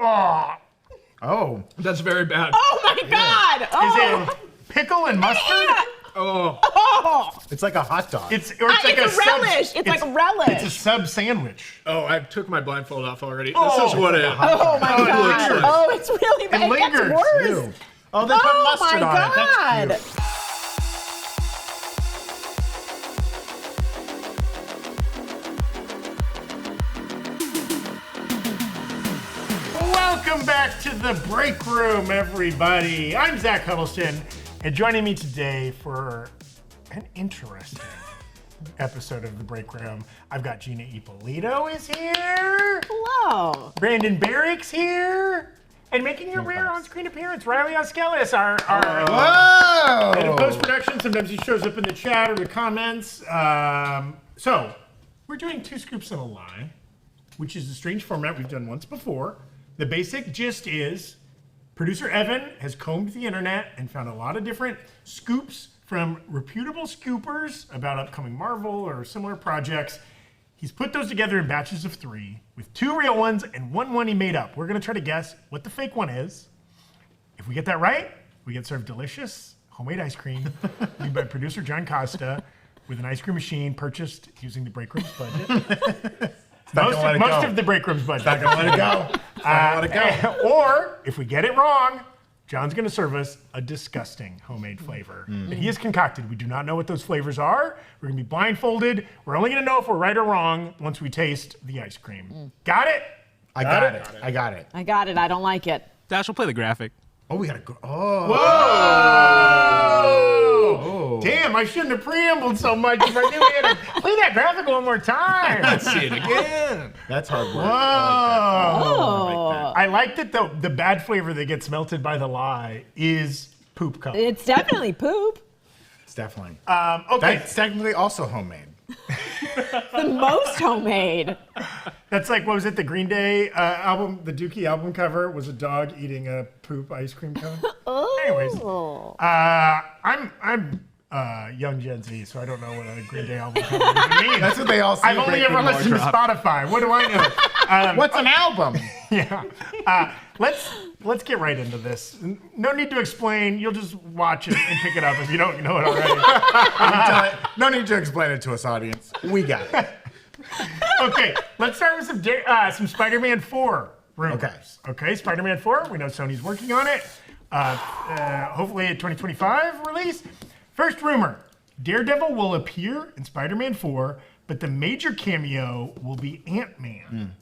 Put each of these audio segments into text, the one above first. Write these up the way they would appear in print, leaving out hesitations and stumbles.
Oh, that's very bad. Oh my God! Oh. Is it pickle and mustard? Oh. it's like a hot dog. It's It's a relish. It's like a relish. It's a sub sandwich. Oh, I took my blindfold off already. Oh. This is what it is. Oh my God! like. Oh, it's really bad. It It gets lingers, worse. Ew. Oh, they put mustard my on it. That's God! cute. Welcome back to the break room, everybody. I'm Zach Huddleston, and joining me today for an interesting episode of the break room, I've got Gina Ippolito is here. Hello. Brandon Barrick's here. And making your rare on-screen appearance, Riley Auskelis, our Whoa! and in post-production, sometimes he shows up in the chat or the comments. So, we're doing 2 scoops and a lie, which is a strange format we've done once before. The basic gist is, producer Evan has combed the internet and found a lot of different scoops from reputable scoopers about upcoming Marvel or similar projects. He's put those together in batches of 3, with 2 real ones and one he made up. We're gonna try to guess what the fake one is. If we get that right, we get served delicious homemade ice cream made by producer John Costa with an ice cream machine purchased using the Breakroom's budget. Most of the Breakroom's budget. Not gonna let it go. Not gonna let it go. Or, if we get it wrong, John's gonna serve us a disgusting homemade flavor that he has concocted. We do not know what those flavors are. We're gonna be blindfolded. We're only gonna know if we're right or wrong once we taste the ice cream. Got it? I got it. I got it. I got it. I don't like it. Dash will play the graphic. Oh, we gotta go. Oh. Whoa! Damn, I shouldn't have preambled so much if I knew we had to play that graphic one more time. Let's see it again. That's hard work. Oh. I like that the bad flavor that gets melted by the lie is poop cup. It's definitely poop. It's definitely. Okay, That's technically also homemade. The most homemade. that's like, what was it, the Green Day album, the Dookie album cover was a dog eating a poop ice cream cone. Anyways, I'm young Gen Z, so I don't know what a Green Day album cover even means. That's what they all say. I've only ever listened to Spotify. What do I know? What's an album? Yeah. Let's get right into this. No need to explain. You'll just watch it and pick it up if you don't know it already. No need to explain it to us, audience. We got it. Okay, let's start with some Spider-Man 4 rumors. Okay, Spider-Man 4. We know Sony's working on it. Hopefully a 2025 release. First rumor: Daredevil will appear in Spider-Man 4, but the major cameo will be Ant-Man.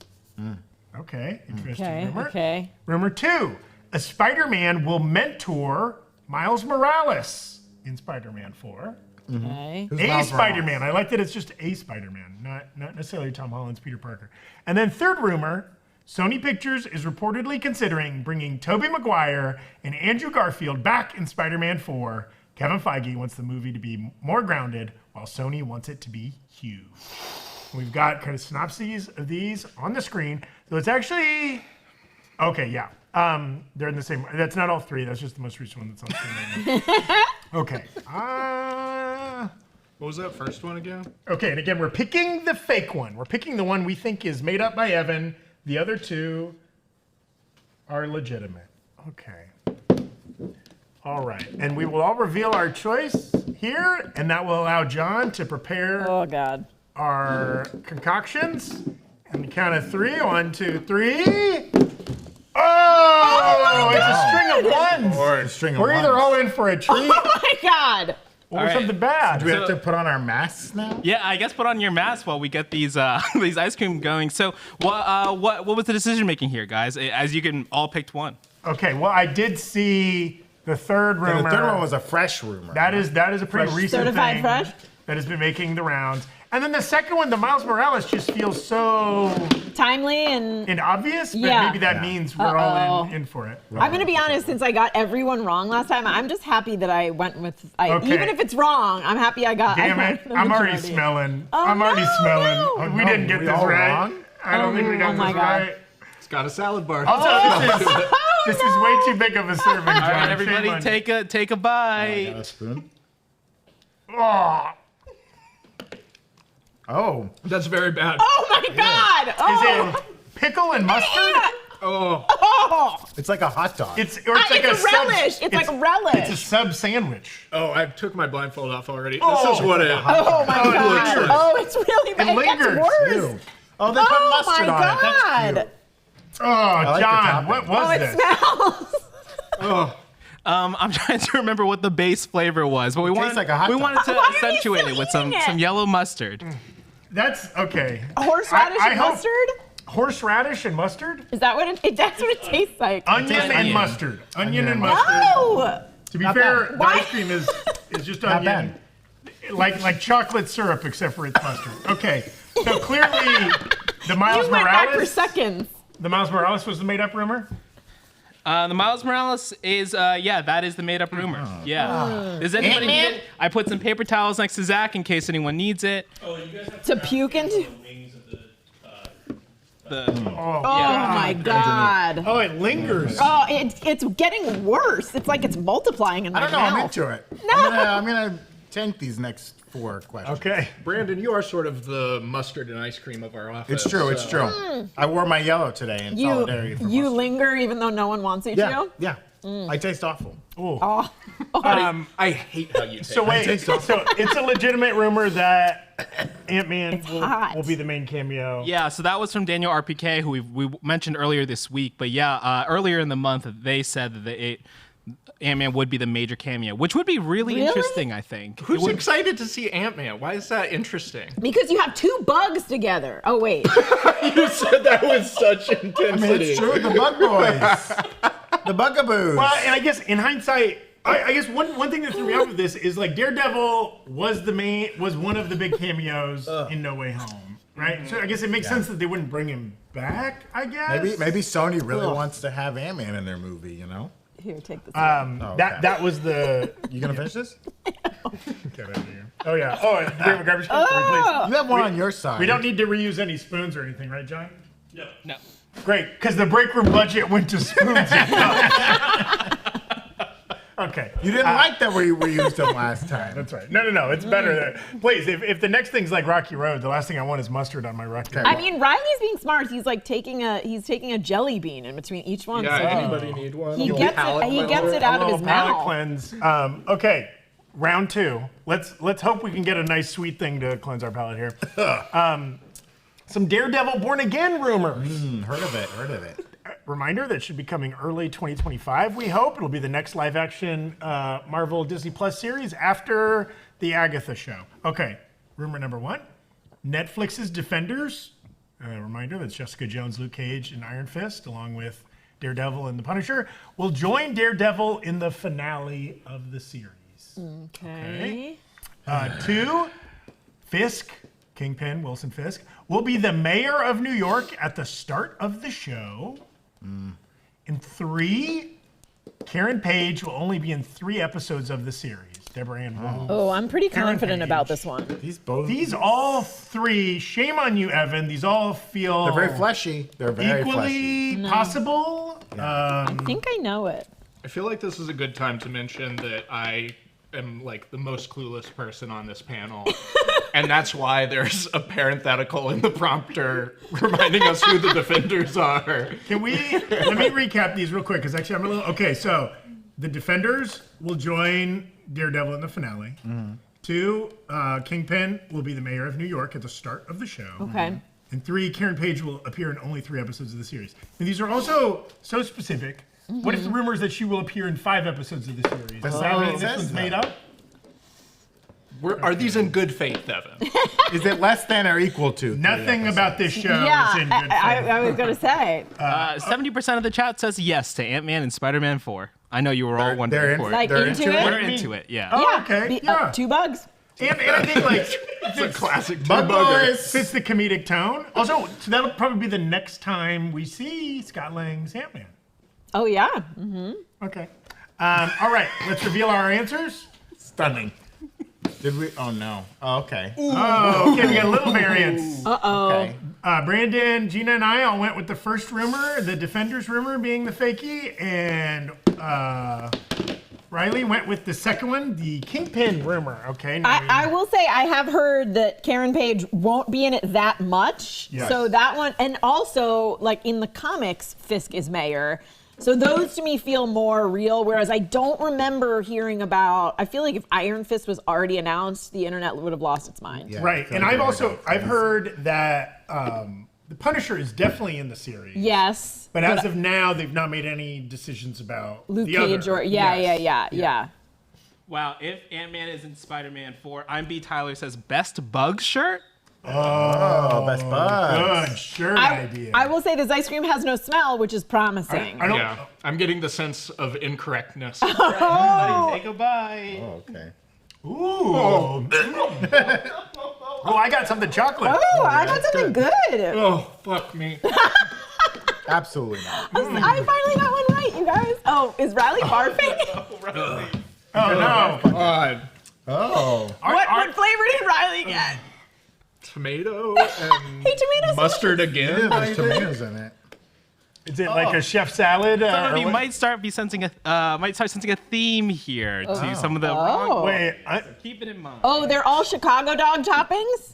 Okay, interesting rumor. Okay. Rumor 2: a Spider-Man will mentor Miles Morales in Spider-Man 4. Okay. Who's A Miles Spider-Man. I like that it's just a Spider-Man, not necessarily Tom Holland's Peter Parker. And then third rumor: Sony Pictures is reportedly considering bringing Tobey Maguire and Andrew Garfield back in Spider-Man 4. Kevin Feige wants the movie to be more grounded, while Sony wants it to be huge. We've got kind of synopses of these on the screen. So it's actually, okay, yeah. They're in the same, that's not all 3, that's just the most recent one that's on the screen right now. Okay. What was that first one again? Okay, and again, we're picking the fake one. We're picking the one we think is made up by Evan. The other 2 are legitimate. Okay. All right, and we will all reveal our choice here, and that will allow John to prepare Oh God. our concoctions. And the count of 3, 1, 2, 3. Oh, it's a string of ones. Or a string of We're either ones. all in for a treat Oh my God. or All right. something bad. Do we have to put on our masks now? Yeah, I guess put on your mask while we get these these ice cream going. So, what was the decision making here, guys? As you can all picked one. Okay, well, I did see the third rumor. And the third one was a fresh rumor. That is a pretty recent Certified thing fresh? that has been making the rounds. And then the second one, the Miles Morales, just feels so Timely and obvious, but Yeah. maybe that Yeah. means we're all in for it. I'm gonna be honest. Since I got everyone wrong last time, I'm just happy that I went with. Okay. Even if it's wrong, I'm happy I got. Damn I it, got the I'm already majority. smelling. Oh, I'm already no, smelling. no. Oh, We no, didn't get we this all right. wrong? I don't think we got Oh my this God. right. It's got a salad bar. Also, this is way too big of a serving, John. All right, Shame everybody, on you. take a bite. Got a spoon? Oh, Oh. That's very bad. Oh my God. is Oh. it pickle and mustard? Oh. It's like a hot dog. It's It's a relish. It's like a relish. It's a sub sandwich. Oh, I took my blindfold off already. Oh, This is what it. Oh my god. lingers. Oh, it's really bad. It gets lingers, worse. Ew. Oh, they put Oh mustard my on it. That's god. cute. Oh, like the John, topping. what was Oh, it this? smells. I'm trying to remember what the base flavor was, but we wanted like a hot we dog. wanted to Why are you accentuate still it with eating it? some yellow mustard. That's okay. Horseradish I and hope- mustard? Horseradish and mustard? Is that what it? That's what it tastes like. Onion tastes and onion. mustard. Onion and Onion. mustard. No. To be Not fair, bad. the Why? ice cream is just Not onion. Like chocolate syrup, except for it's mustard. Okay, so clearly the Miles You went back for Morales. seconds. The Miles Morales was the made-up rumor. The Miles Morales is that is the made up rumor. Yeah. Does anybody need Ant-Man? it? I put some paper towels next to Zach in case anyone needs it. To puke into. Oh, Oh my god. Oh, it lingers. Oh, it's getting worse. It's like it's multiplying in my I don't know. mouth. I'm into it. No. I'm gonna tank these next 4 questions. Okay. Brandon, you are sort of the mustard and ice cream of our office. It's true. It's true. I wore my yellow today in solidarity for You mustard. linger even though no one wants you Yeah. to. Yeah. I taste awful. Oh. I hate how you take So it. wait, so it's a legitimate rumor that Ant-Man hot. will be the main cameo. Yeah, so that was from Daniel RPK, who we mentioned earlier this week. But yeah, earlier in the month, they said that Ant-Man would be the major cameo, which would be really interesting, I think. It Who's would- excited to see Ant-Man? Why is that interesting? Because you have 2 bugs together. Oh wait. You said that with such intensity. I mean, it's true. The Bug Boys. The Bugaboos. Well, and I guess in hindsight, I guess one thing that threw me off with this is like Daredevil was one of the big cameos in No Way Home, right? So I guess it makes sense that they wouldn't bring him back. I guess maybe Sony really wants to have Ant-Man in their movie, you know? Here, take this. that was the. You gonna finish this? Get out of here. Oh yeah. Oh, do we have a garbage can? Can we please- You have one on your side. We don't need to reuse any spoons or anything, right, John? No. Great, because the break room budget went to spoons. Okay. You didn't like that we used them last time. That's right. No. It's better that. Please, if the next thing's like Rocky Road, the last thing I want is mustard on my Rocky Road. I mean, Riley's being smart. He's like taking a jelly bean in between each one. Yeah, so anybody need one? he Little gets palate it. He cleanser? gets it out of his palate mouth. cleanse. Okay, round 2. Let's hope we can get a nice sweet thing to cleanse our palate here. Some Daredevil Born Again rumors. Heard of it. Reminder that should be coming early 2025. We hope it'll be the next live-action Marvel Disney Plus series after the Agatha show. Okay, rumor number 1: Netflix's Defenders. Reminder that's Jessica Jones, Luke Cage, and Iron Fist, along with Daredevil and the Punisher, will join Daredevil in the finale of the series. Okay. 2: Fisk, Kingpin, Wilson Fisk, will be the mayor of New York at the start of the show. And 3: Karen Page will only be in 3 episodes of the series. Deborah Ann Woll. Oh, I'm pretty Karen confident Page. about this one. These all 3, shame on you, Evan. These all feel They're very fleshy. They're very fleshy. equally possible. I think I know it. I feel like this is a good time to mention that I am like the most clueless person on this panel. And that's why there's a parenthetical in the prompter reminding us who the defenders are. Let me recap these real quick, because actually I'm a little, okay, so the Defenders will join Daredevil in the finale. 2, Kingpin will be the mayor of New York at the start of the show. Okay. And 3, Karen Page will appear in only 3 episodes of the series. And these are also so specific. What if the rumor is that she will appear in 5 episods of the series? Does that mean this one's made up? Are these in good faith, Evan? Is it less than or equal to? Nothing about this show Yeah, is in good faith. I was gonna say. 70% of the chat says yes to Ant-Man and Spider-Man 4. I know you were all They're wondering for it. Like They're into into it? We're into it, yeah. Oh, okay, yeah. 2 bugs. And I think like It's a classic Bug two-bugger. Boys. fits the comedic tone. Also, so that'll probably be the next time we see Scott Lang's Ant-Man. Oh yeah. Okay. All right, let's reveal our answers. Stunning. Did we? Oh no. Oh, okay. Oh, okay, we got a little variance. Okay. Brandon, Gina, and I all went with the first rumor, the Defenders rumor being the fakie, and Riley went with the second one, the Kingpin rumor. Okay. I will say I have heard that Karen Page won't be in it that much. Yes. So that one, and also like in the comics, Fisk is mayor. So those to me feel more real, whereas I don't remember hearing about, I feel like if Iron Fist was already announced, the internet would have lost its mind. Yeah, Right. And I've heard that the Punisher is definitely in the series. Yes. But as of now, they've not made any decisions about Luke the Cage other. or, Yes. yeah. Wow, if Ant-Man is in Spider-Man 4, I'm B. Tyler says best bug shirt. Oh, best buds. Good shirt idea. I will say this ice cream has no smell, which is promising. I don't. Yeah, I'm getting the sense of incorrectness. Say goodbye. Oh, okay. Ooh. Oh, I got something chocolate. Oh, I got something good. Oh, fuck me. Absolutely not. I finally got one right, you guys. Oh, is Riley barfing? Oh, no. God. Oh. What flavor did Riley get? Tomato and Hey, tomatoes. mustard again. There's tomatoes in it. Is it like a chef salad? Some of or you what? might start sensing a theme here to some of the Oh. Wait, keep it in mind. Oh, they're all Chicago dog toppings?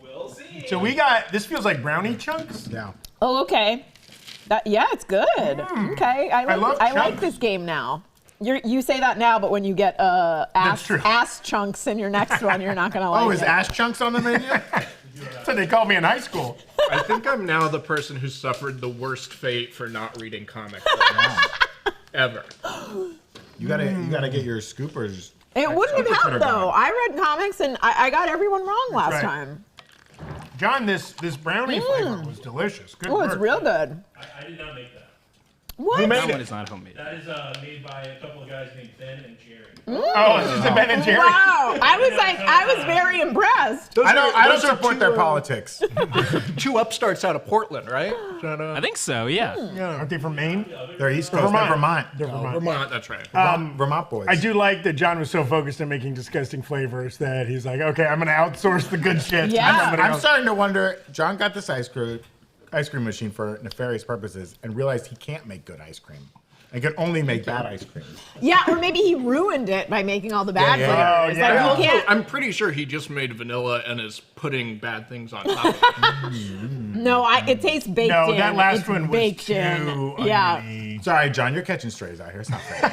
We'll see. so we got, this feels like brownie chunks. Yeah. Oh, okay. Yeah, it's good. Okay, I love like chunks. this game now. You say that now, but when you get true. ass chunks in your next one, you're not gonna like Oh, it. is ash chunks on the menu? That's what they called me in high school. I think I'm now the person who suffered the worst fate for not reading comics ever. You gotta get your scoopers. It wouldn't have Critter helped though. Dog. I read comics and I got everyone wrong last right. time. John, this brownie flavor was delicious. Good Oh, it's work. real good. I did not make that. What? Who made That it? one is not homemade. That is made by a couple of guys named Ben and Jerry. Oh, it's just a Ben and Jerry. Wow, I was very impressed. I don't those are support two, their politics. Two upstarts out of Portland, right? I think so, yeah. Aren't they from Maine? They're East Coast. They're Vermont. They're Vermont. Vermont, that's right. Vermont boys. I do like that John was so focused on making disgusting flavors that he's like, okay, I'm gonna outsource the good shit. to Yeah. somebody I'm else. starting to wonder. John got this ice cream machine for nefarious purposes and realized he can't make good ice cream. He can only make bad ice cream. Yeah, or maybe he ruined it by making all the bad Yeah, flavors. yeah. Oh, yeah. Like, you can't. I'm pretty sure he just made vanilla and is putting bad things on top of it. No, it tastes baked No, in. that last It's one was baked too in. Yeah. oniony. Sorry, John, you're catching strays out here. It's not fair.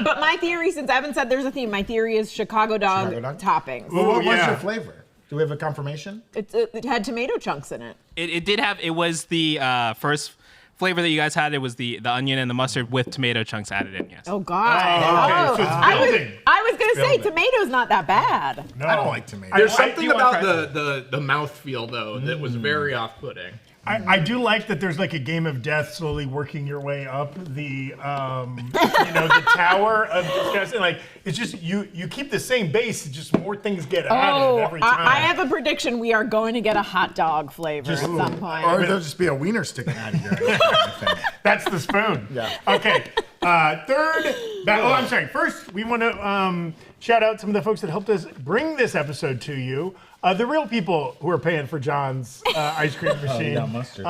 But my theory, since Evan said there's a theme, my theory is Chicago dog, Chicago dog? toppings. Well, what was yeah. your flavor? Do we have a confirmation? It had tomato chunks in it. It did have, it was the first flavor that you guys had. It was the onion and the mustard with tomato chunks added in, yes. Oh God! Oh, okay, so it's building. I was gonna say building. tomato's not that bad. No. I don't like tomatoes. There's I something do about like the mouthfeel, though, that was very off-putting. I do like that there's like a game of death slowly working your way up the the tower of disgusting. Like it's just you keep the same base, it's just more things get added every time. I have a prediction. We are going to get a hot dog flavor at some point. Or there'll just be a wiener sticking out of your I think. That's the spoon. Yeah. Okay. I'm sorry. First, we want to shout out some of the folks that helped us bring this episode to you. The real people who are paying for John's ice cream machine. got mustard.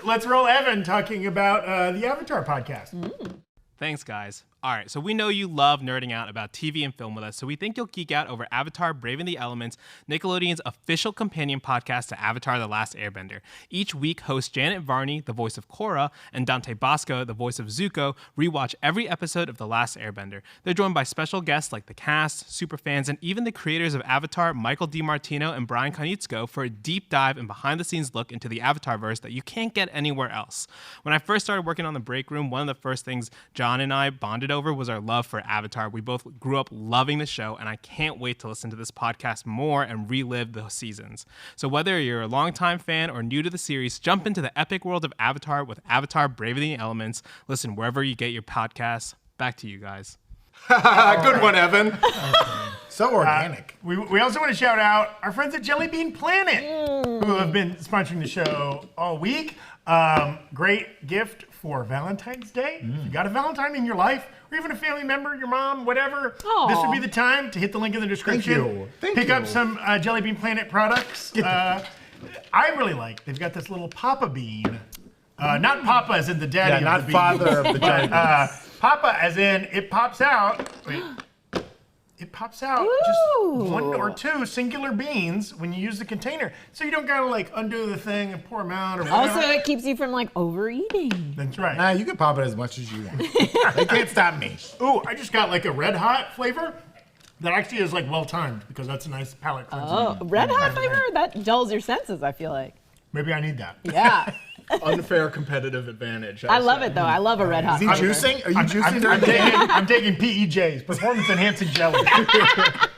Let's roll Evan talking about the Avatar podcast. Thanks, guys. All right, so we know you love nerding out about TV and film with us, so we think you'll geek out over Avatar Braving the Elements, Nickelodeon's official companion podcast to Avatar The Last Airbender. Each week, host Janet Varney, the voice of Korra, and Dante Bosco, the voice of Zuko, rewatch every episode of The Last Airbender. They're joined by special guests like the cast, superfans, and even the creators of Avatar, Michael DiMartino and Brian Konietzko, for a deep dive and behind-the-scenes look into the Avatarverse that you can't get anywhere else. When I first started working on the Breakroom, one of the first things John and I bonded over was our love for Avatar. We both grew up loving the show, and I can't wait to listen to this podcast more and relive the seasons. So whether you're a longtime fan or new to the series, jump into the epic world of Avatar with Avatar Braving the Elements. Listen wherever you get your podcasts. Back to you guys. Good one, Evan. So organic. We also want to shout out our friends at Jelly Bean Planet, who have been sponsoring the show all week. Great gift for Valentine's Day. If you got a Valentine in your life, or even a family member, your mom, whatever, Aw. this would be the time to hit the link in the description. Pick up some Jelly Bean Planet products. I really like. They've got this little Papa bean. Not Papa as in the daddy Yeah, of not the bean. father of the giant. Papa, as in it pops out. Wait. It pops out just one or two singular beans when you use the container. So you don't gotta like undo the thing and pour them out or whatever. Also, it keeps you from like overeating. That's right. Nah, you can pop it as much as you want. They can't stop me. Ooh, I just got like a red hot flavor that actually is like well timed because that's a nice palate cleanser. Oh, red hot flavor? That dulls your senses, I feel like. Maybe I need that. Yeah. Unfair competitive advange. I love it though. I love a red hot Is he flavor. juicing? Are you juicing? I'm taking PEJs, performance enhancing jelly.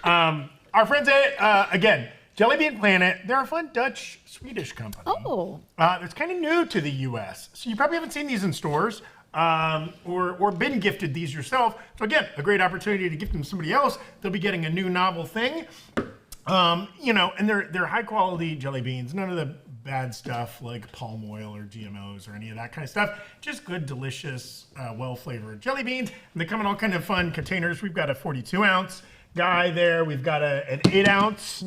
Our friends at, again, Jelly Bean Planet, they're a fun Dutch-Swedish company. Oh. It's kind of new to the U.S., so you probably haven't seen these in stores or been gifted these yourself. So again, a great opportunity to gift them to somebody else. They'll be getting a new novel thing. And they're high-quality jelly beans. None of the bad stuff like palm oil or GMOs or any of that kind of stuff. Just good, delicious, well-flavored jelly beans. And they come in all kind of fun containers. We've got a 42-ounce guy there. We've got an 8-ounce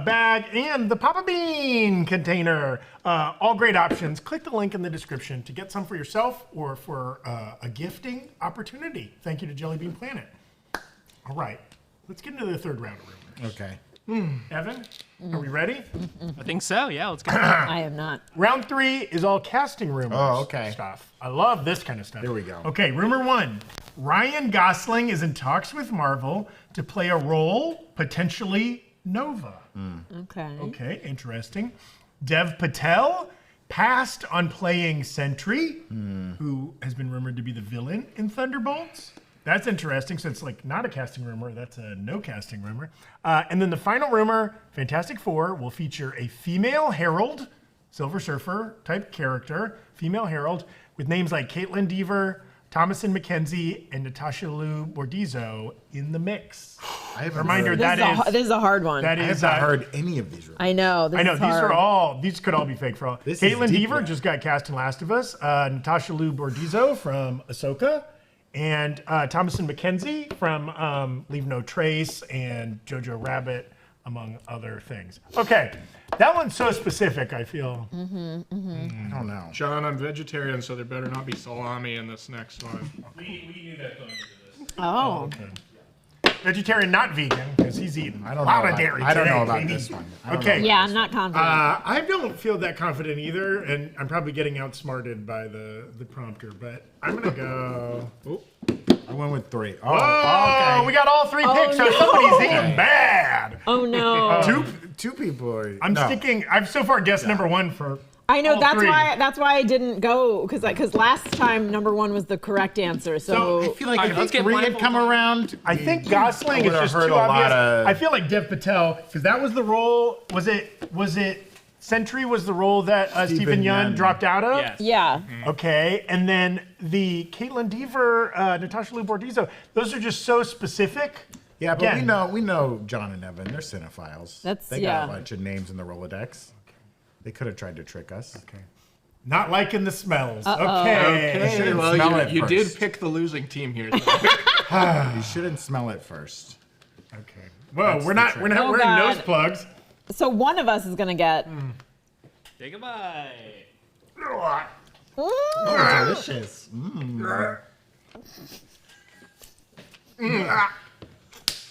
bag and the Papa Bean container. All great options. Click the link in the description to get some for yourself or for a gifting opportunity. Thank you to Jelly Bean Planet. All right, let's get into the third round of rumors. Okay. Evan, are we ready? I think so. Yeah, let's go. I am not. Round 3 is all casting rumors. Oh, okay. Stuff. I love this kind of stuff. Here we go. Okay, rumor 1. Ryan Gosling is in talks with Marvel to play a role, potentially Nova. Okay. Okay, interesting. Dev Patel passed on playing Sentry, who has been rumored to be the villain in Thunderbolts. That's interesting, so it's like not a casting rumor, that's a no casting rumor. And then the final rumor, Fantastic Four will feature a female Herald, Silver Surfer type character, female Herald, with names like Caitlin Deaver, Thomasin McKenzie, and Natasha Liu Bordizzo in the mix. I have Reminder, heard, This is a hard one. that I have is not heard any of these rumors. I know. This I know is these hard. are all. These could all be fake for all. This is Caitlin deep Deaver red. just got cast in Last of Us. Natasha Liu Bordizzo from Ahsoka, and Thomasin McKenzie from Leave No Trace and Jojo Rabbit, among other things. Okay, that one's so specific. I feel. I don't know. John, I'm vegetarian, so there better not be salami in this next one. We knew that going into this. Oh. Vegetarian, not vegan, because he's eating I a don't know. lot of About, dairy I don't today, know about baby. this one. I don't Okay. know. Yeah, I'm not confident. I don't feel that confident either, and I'm probably getting outsmarted by the prompter, but I'm gonna go. I went with 3. Oh, Oh, okay. we got all 3 picks, so no. somebody's eating bad. oh no. Two people are. I'm no. sticking. I've so far guessed number 1 for. I know all that's 3. why I didn't go because last time number 1 was the correct answer. So, I feel like All right, if let's these get 3 had blindfolded. come around, I think Gosling is would've just heard too a lot obvious. of- I feel like Dev Patel because that was the role. Was it Sentry was the role that Stephen Yeun Yeun. dropped out of? Yes. yeah. Okay, and then the Caitlin Deaver, Natasha Liu Bordizzo. Those are just so specific. yeah, but Again. we know John and Evan. They're cinephiles. That's- they yeah. got a bunch of names in the Rolodex. They could have tried to trick us. Okay. Not liking the smells. Uh-oh. Okay. Okay. shouldn't Well, smell it you did first. pick the losing team here. though. You shouldn't smell it first. Okay. Well, That's we're the not trick. we're not Oh, wearing God. nose plugs. So one of us is gonna get. Say goodbye. Delicious.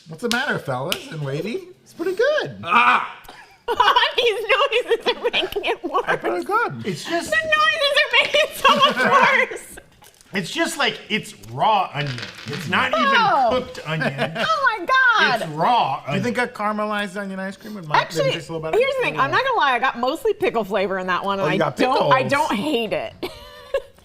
What's the matter, fellas and lady? It's pretty good. These noises are making it worse. Pretty good. It's just The noises are making it so much worse. it's just like it's raw onion. It's not No. even cooked onion. Oh my God. It's raw Do you onion. think a caramelized onion ice cream would Actually, taste a little better? here's the thing. I'm not gonna lie. I got mostly pickle flavor in that one, and Oh, you got I pickles. don't hate it.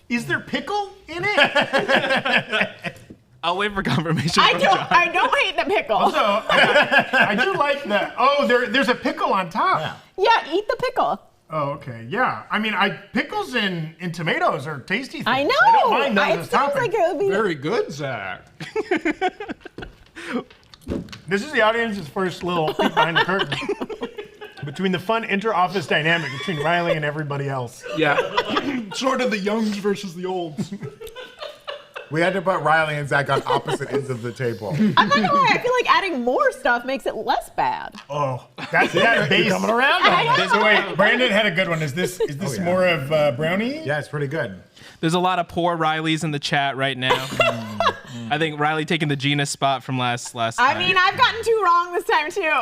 Is there pickle in it? I'll wait for confirmation from John. I don't hate the pickle. So I do like that. Oh, there's a pickle on top. Yeah, eat the pickle. Oh, okay. Yeah. I mean, pickles in tomatoes are tasty things. I know. I don't mind those It as seems toppings. like it would be. Very good, Zach. This is the audience's first little peek behind the curtain between the fun inter-office dynamic between Riley and everybody else. Yeah. Sort of the youngs versus the olds. We had to put Riley and Zach on opposite ends of the table. I'm not gonna lie, I feel like adding more stuff makes it less bad. Oh, that's that base. You're coming around on I it. know. So wait, Brandon had a good one. Is this yeah. more of brownie? Yeah, it's pretty good. There's a lot of poor Rileys in the chat right now. I think Riley taking the Gina spot from last time. I mean, I've gotten 2 wrong this time too.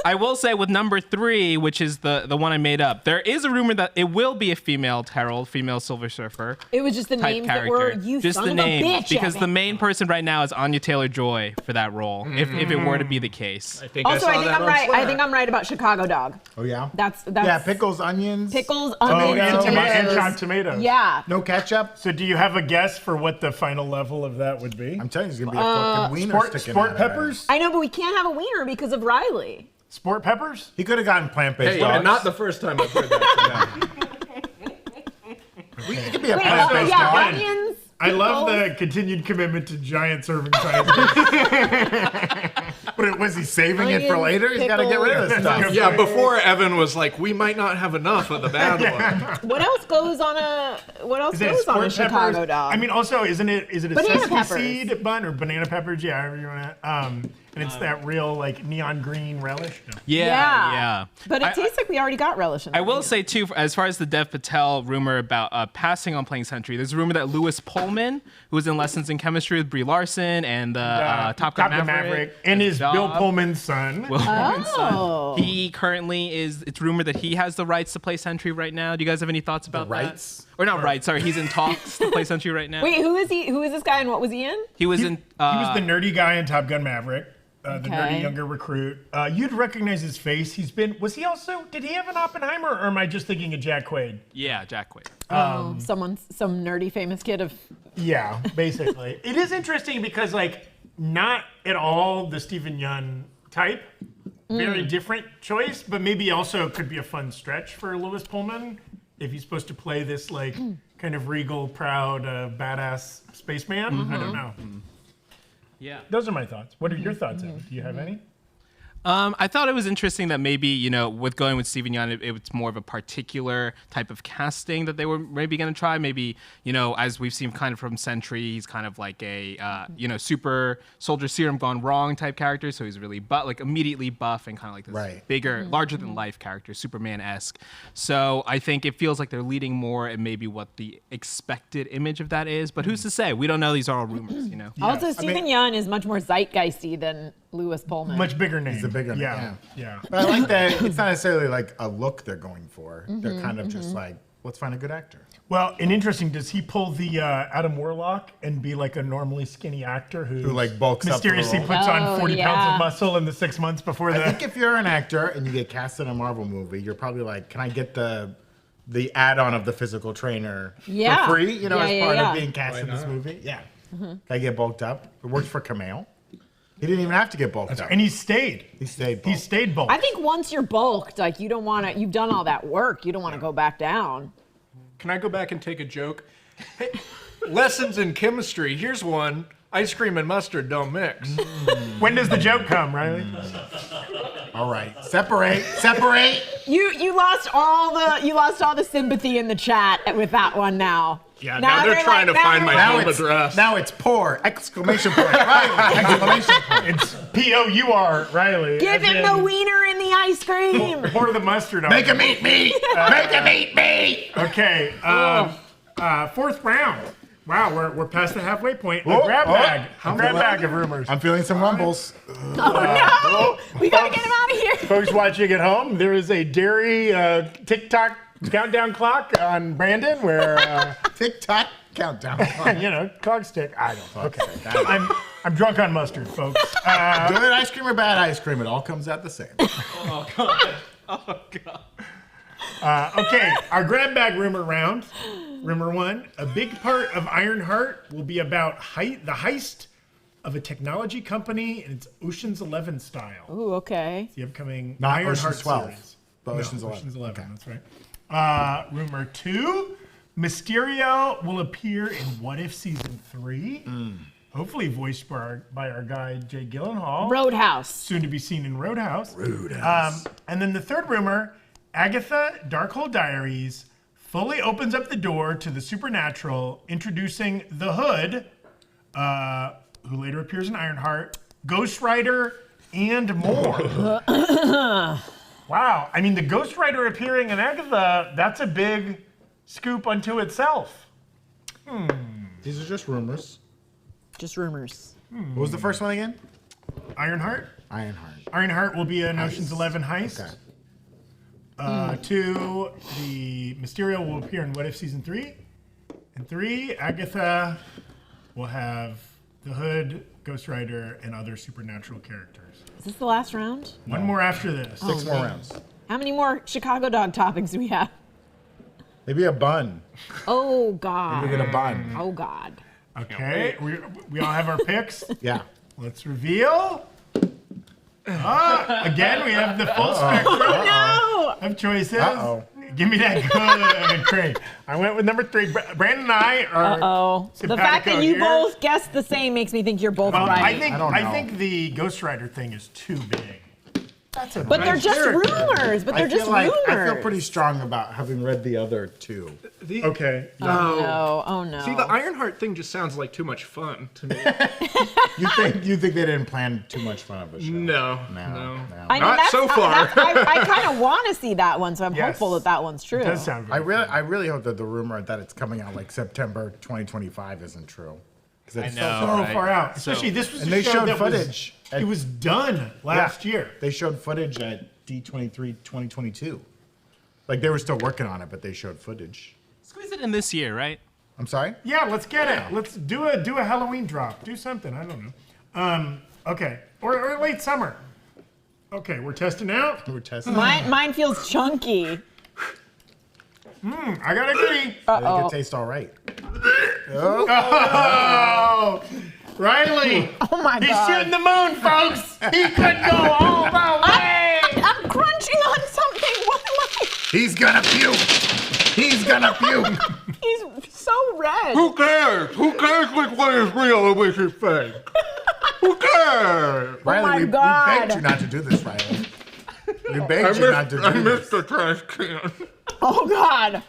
I will say with number 3, which is the one I made up, there is a rumor that it will be a female Herald, female Silver Surfer It was just the type names character. that were, you just son the of name, a bitch, because Evan. the main person right now is Anya Taylor-Joy for that role. If it were to be the case. I think Also, I I saw think that I'm on right. I Slack. think I'm right about Chicago Dog. Oh, yeah? That's Yeah, pickles, onions. pickles, Oh, onions, and tomatoes. chopped tomatoes. Yeah. No ketchup. So do you have a guess for what the final level of that would be? I'm telling you, it's going to be a fucking wiener sticking Sport out of there. peppers? I know, but we can't have a wiener because of Riley. Sport peppers? He could have gotten plant-based Hey, dogs. not the first time I've heard that. It could be a Wait, plant-based yeah, dog. onions. I love pickles. the continued commitment to giant serving sizes. But was he saving it for Onions, later? He's got to get rid of this pickles. stuff. Yeah, before Evan was like, we might not have enough of the bad one. What else goes on a Is it goes on a sport Chicago peppers? Dog? I mean, also, is it a Banana sesame peppers. seed bun or banana peppers? Yeah, however you want to. And it's that real like neon green relish. No. Yeah. But it tastes like we already got relish in I there. will say too, as far as the Dev Patel rumor about passing on playing Sentry, there's a rumor that Lewis Pullman, who was in Lessons in Chemistry with Brie Larson and Top Gun Maverick, and is Bill Dog. Pullman's son. Will Pullman's son. Oh. He currently is. It's rumored that he has the rights to play Sentry right now. Do you guys have any thoughts about rights? that? Or not rights? Sorry, he's in talks to play Sentry right now. Wait, who is he? Who is this guy and what was he in? He was in. He was the nerdy guy in Top Gun Maverick. The Okay. nerdy younger recruit. You'd recognize his face. Was he also, did he have an Oppenheimer or am I just thinking of Jack Quaid? Yeah, Jack Quaid. Some nerdy famous kid of. Yeah, basically. It is interesting because like not at all the Stephen Yeun type. Very different choice, but maybe also could be a fun stretch for Lewis Pullman if he's supposed to play this like kind of regal, proud, badass spaceman. I don't know. Yeah. Those are my thoughts. What are your thoughts, Evan? Do you have any? I thought it was interesting that maybe, with going with Stephen Yeun, it's more of a particular type of casting that they were maybe going to try. Maybe, as we've seen kind of from Sentry, he's kind of like a, super soldier serum gone wrong type character. So he's really immediately buff and kind of like this bigger, larger than life character, Superman-esque. So I think it feels like they're leading more at maybe what the expected image of that is. But who's to say? We don't know. These are all rumors, Also, Stephen Yeun is much more zeitgeisty than Lewis Pullman. Much bigger name. He's a bigger name, Yeah. But I like that it's not necessarily like a look they're going for. They're kind of just like, let's find a good actor. Well, and interesting, does he pull the Adam Warlock and be like a normally skinny actor who like bulks up for the mysteriously role? puts on Oh, 40 yeah. pounds of muscle in the 6 months before I the... think if you're an actor and you get cast in a Marvel movie, you're probably like, can I get the add-on of the physical trainer Yeah. for free? As part yeah. of being cast in this movie? Yeah. Can I get bulked up? It worked for Kumail. He didn't even have to get bulked up. And he stayed. He stayed bulked. He stayed bulked. I think once you're bulked, like you don't want to. You've done all that work. You don't want to go back down. Can I go back and take a joke? Hey, lessons in chemistry. Here's one. Ice cream and mustard don't mix. When does the joke come, Riley? All right. Separate. You lost all the sympathy in the chat with that one now. Yeah, now they're trying to find my home address. Now it's poor! Exclamation point! Riley! Exclamation point! It's P-O-U-R, Riley. Give as him in the wiener in the ice cream. Pour the mustard on Make it. him eat me! Make him eat me! Okay, fourth round. Wow, we're past the halfway point. Oh, A grab oh. bag. A grab bag of rumors. I'm feeling some rumbles. Oh no! We gotta get him out of here. Folks watching at home, there is a dairy TikTok countdown clock on Brandon where, Tick-tock countdown. clog stick. I don't know. Okay. I'm drunk on mustard, folks. Good ice cream or bad ice cream, it all comes out the same. Oh, God. Oh, God. Okay, our grab bag rumor round. Rumor one, a big part of Ironheart will be about the heist of a technology company and its Ocean's 11 style. Ooh, okay. The upcoming Not Ironheart Ocean's 12, series. but No, Ocean's 11. Ocean's 11, Okay. that's right. Rumor two, Mysterio will appear in What If Season 3. Hopefully voiced by our guy, Jay Gyllenhaal. Roadhouse. Soon to be seen in Roadhouse. And then the third rumor, Agatha Darkhold Diaries fully opens up the door to the supernatural, introducing the Hood who later appears in Ironheart, Ghost Rider, and more. Wow. I mean, the Ghost Rider appearing in Agatha, that's a big scoop unto itself. These are just rumors. Just rumors. What was the first one again? Ironheart? Ironheart. Ironheart will be an Ocean's Heist. 11 heist. Okay. 2, the Mysterio will appear in What If Season 3. And 3, Agatha will have the Hood, Ghost Rider, and other supernatural characters. Is this the last round? One more after this. 6 more rounds. How many more Chicago dog toppings do we have? Maybe a bun. Oh, God. We get a bun. Oh, God. Okay, we all have our picks. Yeah. Let's reveal. Again, we have the full spectrum No! of choices. Uh-oh. Give me that good crate. I went with number 3. Brandon and I are. Oh, the fact that you here. both guessed the same makes me think you're both Well, right. I don't I know. think the Ghost Rider thing is too big. That's a but they're nice just character. rumors. But they're just I rumors. feel pretty strong about having read the other 2. Okay. No, oh no. See, the Ironheart thing just sounds like too much fun to me. You think they didn't plan too much fun of a show? No. I mean, Not that's, so far. I kind of want to see that one, so I'm Yes. hopeful that that one's true. It does sound good. I really hope that the rumor that it's coming out like September 2025 isn't true. Because it's know. so right? far out. Especially this was And a they show showed that footage. it was done last year. They showed footage at D23 2022. Like they were still working on it, but they showed footage. Squeeze it in this year, right? I'm sorry? Yeah, let's get it. Let's do a Halloween drop. Do something. I don't know. Okay. Or late summer. Okay, we're testing out. We're testing. Mine feels chunky. I gotta agree. I think it tastes all right. Oh, Riley. Oh my He's God. shooting the moon, folks. He could go all the way. I'm crunching on something. What am I? He's gonna puke. He's gonna puke. He's so red. Who cares? Who cares which one is real and which is fake? Who cares? Riley, my we God. begged you not to do this, Riley. We begged you not to do I this. missed the trash can. Oh God.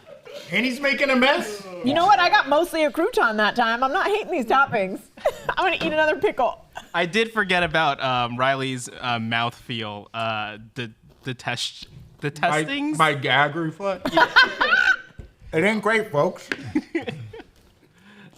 And he's making a mess. You know what? I got mostly a crouton that time. I'm not hating these toppings. I'm gonna eat another pickle. I did forget about Riley's mouth feel. The testings. My gag reflex. It ain't great, folks.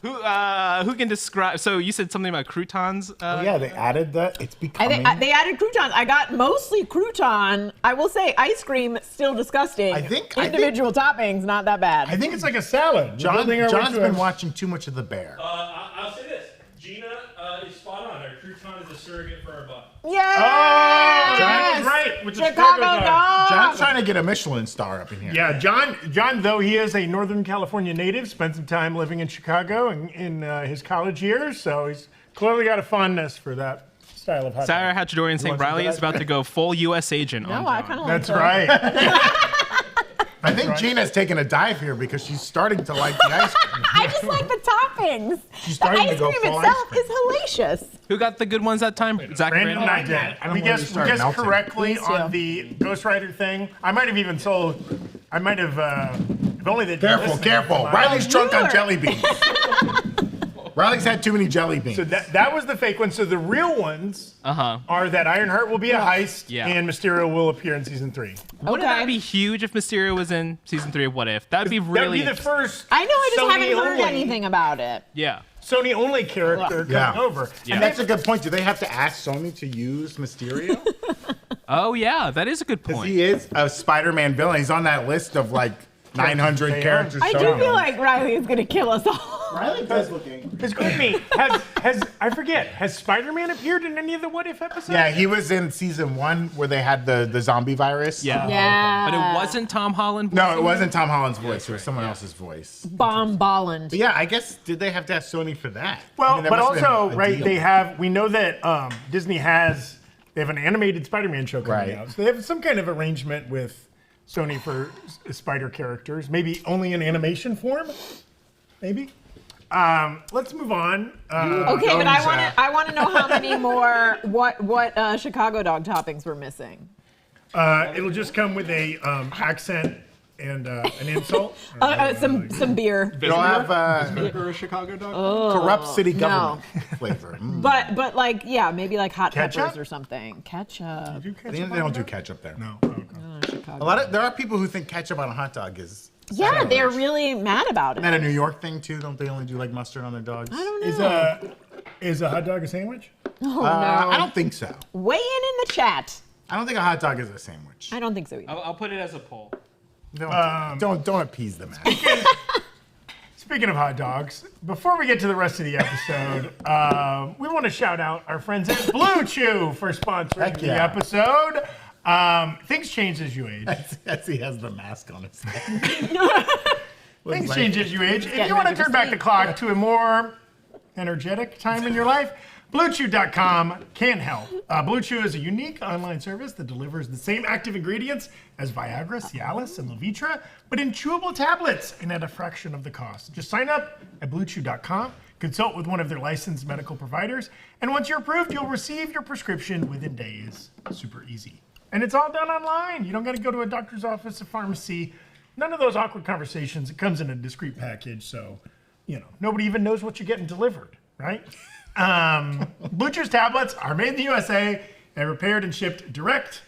Who can describe? So you said something about croutons. Yeah, they added that. It's I becoming. think they added croutons. I got mostly crouton. I will say ice cream still disgusting. I think- individual toppings not that bad. I think it's like a salad. We're building our way John's to been a- watching too much of The Bear. I'll say this. Gina is spot on. Our crouton is a surrogate for our butt. Yes! John's right with the Chicago dog. dog. John's trying to get a Michelin star up in here. Yeah, John, though he is a Northern California native, spent some time living in Chicago in his college years, so he's clearly got a fondness for that style of hot Sarah dog. Hatchadorian saying wants to Riley do is that? about to go full U.S. agent on No, I John. kind of like That's that. right. I think Gina's taking a dive here because she's starting to like the ice cream. I just like the toppings. The starting to ice go cream full itself ice cream. is hellacious. Who got the good ones that time? Zach Brandon and I Brandon? did. I don't We know when you guessed started melting. correctly Me too. on the Ghost Rider thing. I might have even sold. I might have. If only they'd been Careful, listening. careful. Riley's drunk on Lure. jelly beans. Riley's had too many jelly beans. So that was the fake one. So the real ones are that Ironheart will be a heist Yeah. and Mysterio will appear in season 3. Wouldn't Okay. that be huge if Mysterio was in season 3 of What If? That'd be That would really be the first. I know, I just Sony haven't heard only- anything about it. Yeah. Sony only character Yeah. coming over. Yeah. And that's a good point. Do they have to ask Sony to use Mysterio? Oh yeah, that is a good Because point. he is a Spider-Man villain. He's on that list of like 900 They are. characters. I do shown. feel like Riley is gonna kill us all. Riley does look angry. Excuse me. I forget. Has Spider-Man appeared in any of the What If episodes? Yeah, he was in season 1 where they had the zombie virus. Yeah. Yeah. But it wasn't Tom Holland. No, it wasn't Tom Holland's voice. It was someone else's voice. Bomb Bolland. But yeah, I guess, did they have to ask Sony for that? Well, I mean, that but must have also, been a right? deal. We know that Disney they have an animated Spider-Man show coming Right. out. So they have some kind of arrangement with Sony for Spider characters. Maybe only in animation form. Maybe. Let's move on. Okay, but I want to know how many more what Chicago dog toppings we're missing. It'll just come with a accent and an insult? Some beer. They'll have Or a Chicago dog? corrupt city government flavor. But like, yeah, maybe like hot Ketchup? peppers or something. Ketchup. They don't do ketchup there. No. Chicago. There are people who think ketchup on a hot dog is. Yeah, sandwich. they're really mad about it. Isn't that a New York thing too? Don't they only do like mustard on their dogs? I don't know. Is a hot dog a sandwich? Oh, no. I don't think so. Weigh in the chat. I don't think a hot dog is a sandwich. I don't think so either. I'll put it as a poll. Don't appease the man. Speaking of hot dogs, before we get to the rest of the episode, we want to shout out our friends at Blue Chew for sponsoring Heck the yeah. episode. Things change as you age. As he has the mask on his head. Things change as you age. If getting you want to ready for turn back the sleep. clock to a more energetic time in your life, BlueChew.com can help. Blue Chew is a unique online service that delivers the same active ingredients as Viagra, Cialis, and Levitra, but in chewable tablets and at a fraction of the cost. Just sign up at BlueChew.com, consult with one of their licensed medical providers, and once you're approved, you'll receive your prescription within days. Super easy. And it's all done online. You don't got to go to a doctor's office, a pharmacy. None of those awkward conversations. It comes in a discreet package, so nobody even knows what you're getting delivered, right? Blue Chew's tablets are made in the USA and prepared and shipped direct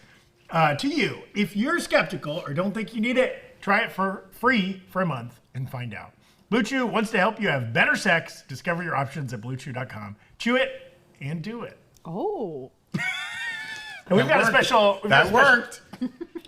to you. If you're skeptical or don't think you need it, try it for free for a month and find out. Blue Chew wants to help you have better sex. Discover your options at BlueChew.com. Chew it and do it. Oh. And we've got a special. That worked.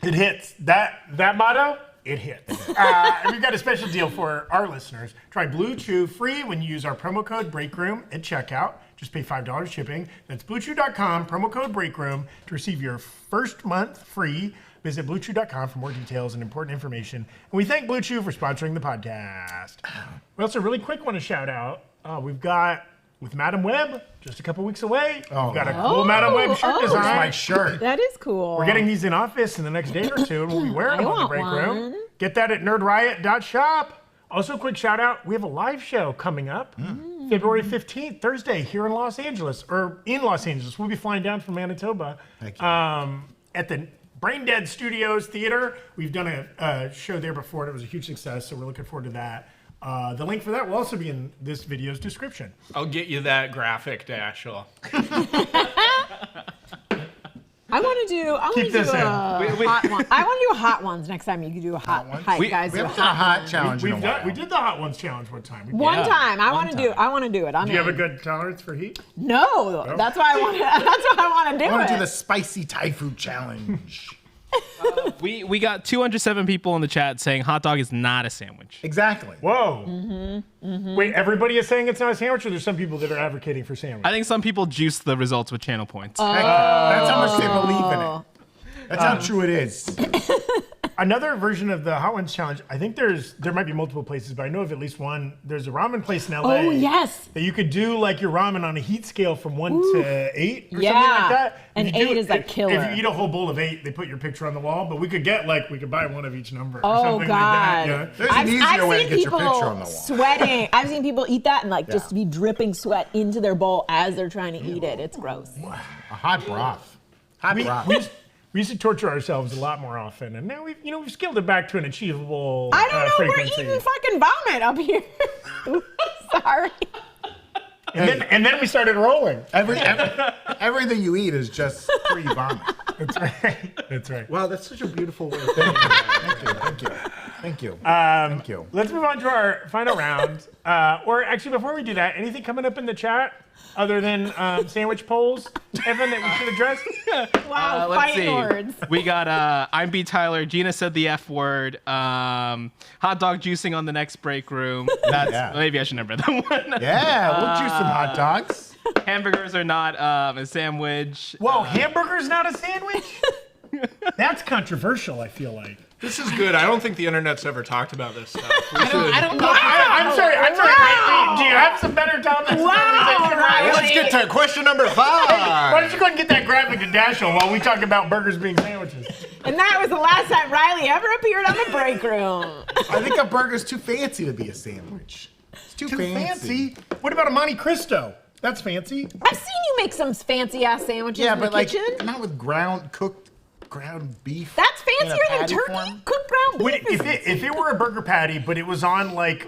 It hits. That motto, it hits. And we've got a special deal for our listeners. Try Blue Chew free when you use our promo code Breakroom at checkout. Just pay $5 shipping. That's BlueChew.com, promo code Breakroom to receive your first month free. Visit BlueChew.com for more details and important information. And we thank Blue Chew for sponsoring the podcast. We also really quick want to shout out. We've got with Madam Web just a couple weeks away. We've got a cool Madam Web shirt design. My shirt. That is cool. We're getting these in office in the next day or two, and we'll be wearing them on the want break room. one. Get that at nerdriot.shop. Also, quick shout out, we have a live show coming up February 15th, Thursday, here in Los Angeles. We'll be flying down from Manitoba at the Brain Dead Studios Theater. We've done a show there before, and it was a huge success, so we're looking forward to that. The link for that will also be in this video's description. I'll get you that graphic, Dashiell. I want to do hot one. I want to do hot ones next time. You can do a hot ones? Hi, We guys. haven't do done a hot challenge in a while. We did the Hot Ones challenge one time. One time. I want to do. I want to do it. Do you have a good tolerance for heat? No, that's why I want. That's why I want to do I want it. to do the spicy Thai food challenge. We got 207 people in the chat saying hot dog is not a sandwich. Exactly. Whoa. Wait, everybody is saying it's not a sandwich, or there's some people that are advocating for sandwich? I think some people juice the results with channel points. That's how much they believe in it. That's how true it is. Another version of the Hot Ones challenge, I think there might be multiple places, but I know of at least one. There's a ramen place in LA. Oh yes. That you could do like your ramen on a heat scale from 1 to 8 or something Yeah. like that. And If you 8 is a killer. If you eat a whole bowl of 8, they put your picture on the wall, but we could buy one of each number or Oh something God. like that. Yeah. There's an easier way to seen get your people picture on the wall. sweating. I've seen people eat that and like just be dripping sweat into their bowl as they're trying to eat it. It's gross. A hot broth. Hot broth. We used to torture ourselves a lot more often, and now we've scaled it back to an achievable I don't know. frequency. We're eating fucking vomit up here. Sorry. And then we started rolling. Everything you eat is just free vomit. That's right. That's right. Wow, that's such a beautiful way of Thank you. Let's move on to our final round. Or actually, before we do that, anything coming up in the chat other than sandwich polls, Evan, that we should address? Wow, Let's fighting see. words. We got I'm B. Tyler. Gina said the F word. Hot dog juicing on the next break room. That's maybe I should never read that one. Yeah, we'll juice some hot dogs. Hamburgers are not a sandwich. Whoa, hamburger's not a sandwich? That's controversial, I feel like. This is good. I don't think the internet's ever talked about this stuff. I don't know. I'm sorry. Riley, do you have some better topics? Let's get to question number 5. Why don't you go ahead and get that graphic to Dashiell while we talk about burgers being sandwiches? And that was the last time Riley ever appeared on the break room. I think a burger's too fancy to be a sandwich. It's too fancy. What about a Monte Cristo? That's fancy. I've seen you make some fancy ass sandwiches Yeah, in but the like kitchen. not with ground beef. That's in a fancier than patty turkey. form. Cooked ground If it were a burger patty, but it was on like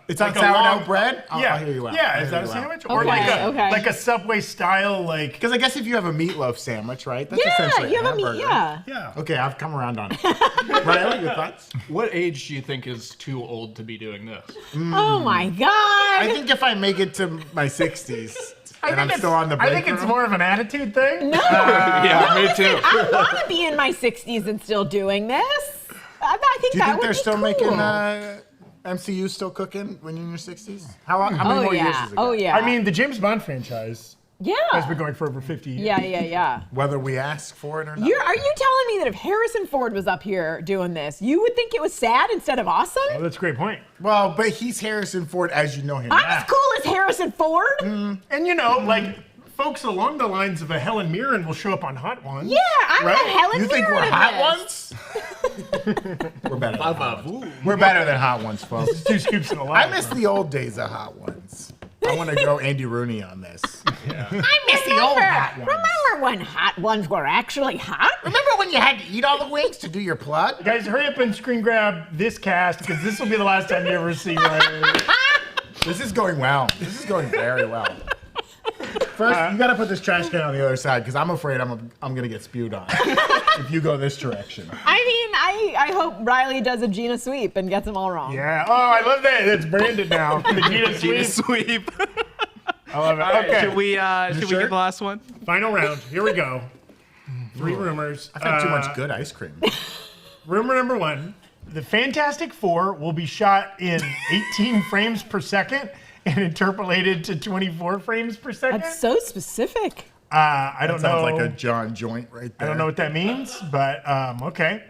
It's like on a sourdough long- bread? yeah, I'll hear you out. yeah. I'll Is hear that a you out. sandwich or Okay. like a Subway style like? Because I guess if you have a meatloaf sandwich, right? That's Yeah, essentially you a have a meat. hamburger. Yeah. Yeah. Okay, I've come around on it. Riley, your thoughts? What age do you think is too old to be doing this? Oh my God. I think if I make it to my 60s and I'm still on the break I think it's room, more of an attitude thing. No. Yeah, me Listen, too. I want to be in my 60s and still doing this. I think do you that think would they're be still cool. making MCU still cooking when you're in your 60s? How many Oh more years yeah. is it got? Oh yeah. I mean, the James Bond franchise yeah. has been going for over 50 years. Yeah. Whether we ask for it or not. Are you telling me that if Harrison Ford was up here doing this, you would think it was sad instead of awesome? Oh, that's a great point. Well, but he's Harrison Ford as you know him I'm now. as cool as Harrison Ford. And you know, like folks along the lines of a Helen Mirren will show up on Hot Ones. Yeah, I'm Right? the Helen You think we're Mirren of hot this. ones? We're better. Than hot ones. Ooh. We're better than hot ones, folks. 2 scoops in a I line. miss the old days of hot ones. I want to go Andy Rooney on this. I miss the old hot ones. Remember when hot ones were actually hot? Remember when you had to eat all the wings to do your plug? Guys, hurry up and screen grab this cast because this will be the last time you ever see Riley. This is going well. This is going very well. First, you got to put this trash can on the other side because I'm afraid I'm gonna get spewed on if you go this direction. I mean, I hope Riley does a Gina sweep and gets them all wrong. Yeah. Oh, I love that. It's branded now. The Gina Gina Sweep. sweep. I love it. All right, Okay. should we sure? get the last one? Final round. Here we go. 3 rumors. I've had too much good ice cream. Rumor number 1. The Fantastic Four will be shot in 18 frames per second and interpolated to 24 frames per second. That's so specific. I don't That sounds know. like a John joint right there. I don't know what that means, but okay.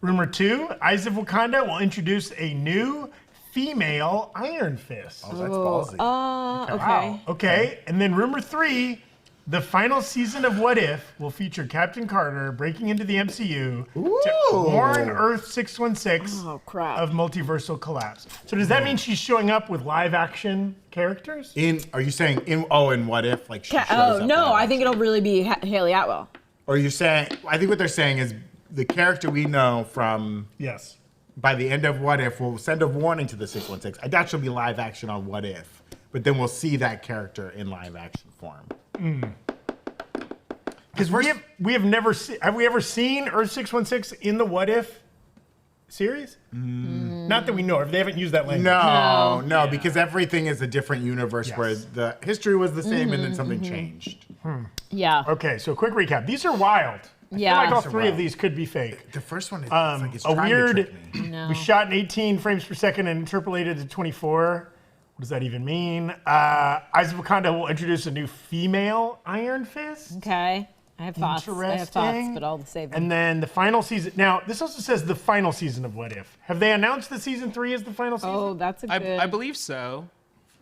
Rumor 2, Eyes of Wakanda will introduce a new female Iron Fist. Oh, that's ballsy. Okay. Okay, and then rumor 3, the final season of What If will feature Captain Carter breaking into the MCU to Ooh. warn Earth 616 Oh crap. of multiversal collapse. So does that mean she's showing up with live action characters? Are you saying in What If? Like she shows Oh up no, live? I think it'll really be Haley Atwell. Or you're saying, I think what they're saying is the character we know from Yes. by the end of What If will send a warning to the 616. I doubt she'll be live action on What If, but then we'll see that character in live action form. Because we have never seen. Have we ever seen Earth 616 in the What If series? Not that we know of. They haven't used that language. No, because everything is a different universe where Yes. the history was the same and then something changed. Yeah. Okay, so quick recap. These are wild. I Yeah. feel like all These are 3 of wild. these could be fake. The first one is like it's A trying weird. to trick me. No. We shot in 18 frames per second and interpolated to 24. What does that even mean? Eyes of Wakanda will introduce a new female Iron Fist. Okay. I have thoughts. Interesting. But I'll save them. And then the final season. Now, this also says the final season of What If. Have they announced that season 3 is the final season? Oh, that's a good. I believe so.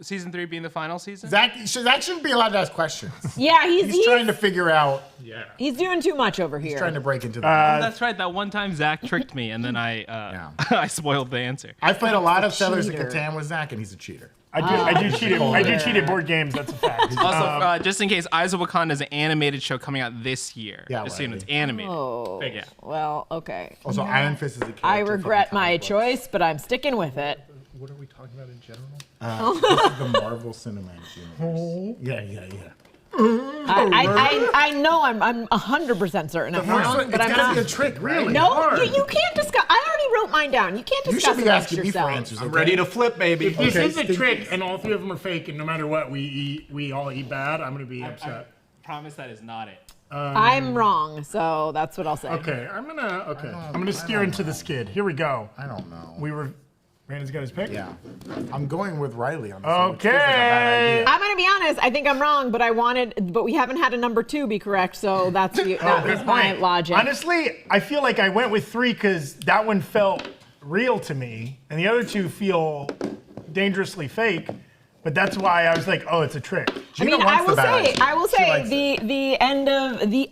Season 3 being the final season. Zach shouldn't be allowed to ask questions. Yeah, He's trying to figure out, he's doing too much over here. trying to break into the. That's right. That one time Zach tricked me, and then I I spoiled the answer. I've played a lot of Settlers of cheater. Catan with Zach, and he's a cheater. I do cheat at board games. That's a fact. Also, just in case, Eyes of Wakanda is an animated show coming out this year. Yeah, Just so you know, right. it's animated. Oh, Yeah. well, okay. Also, Iron Fist is a character. I from the regret comic my books. choice, but I'm sticking with it. What are we talking about in general? This is the Marvel Cinematic Universe. Yeah. I know I'm 100% certain I'm wrong, but It's I'm gotta not. be a trick, right? No, you can't discuss. I already wrote mine down. You can't You discuss should be amongst asking me for yourselves. answers. I'm okay? ready to flip, baby. If this Okay, is a stick- trick and all 3 of them are fake, and no matter what we all eat bad, I'm gonna be upset. Promise that is not it. I'm wrong, so that's what I'll say. Okay, I'm gonna steer into the skid. Here we go. I don't know. Brandon's got his pick. Yeah. I'm going with Riley on this one, which Okay. feels like a bad idea. I'm gonna be honest. I think I'm wrong, but we haven't had a number 2 be correct, so that Good was my point. logic. Honestly, I feel like I went with 3 because that one felt real to me, and the other 2 feel dangerously fake. But that's why I was like, oh, it's a trick. I mean, I will say, likes the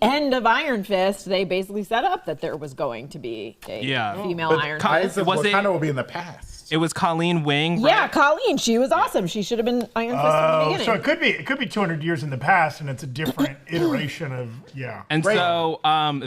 end of Iron Fist, they basically set up that there was going to be a female But Iron Kai- Fist. Eyes of Was it- Wakanda will be in the past. It was Colleen Wing. Yeah, right? Colleen, she was awesome. She should have been Iron Fist from the beginning. So it could be 200 years in the past, and it's a different iteration of And so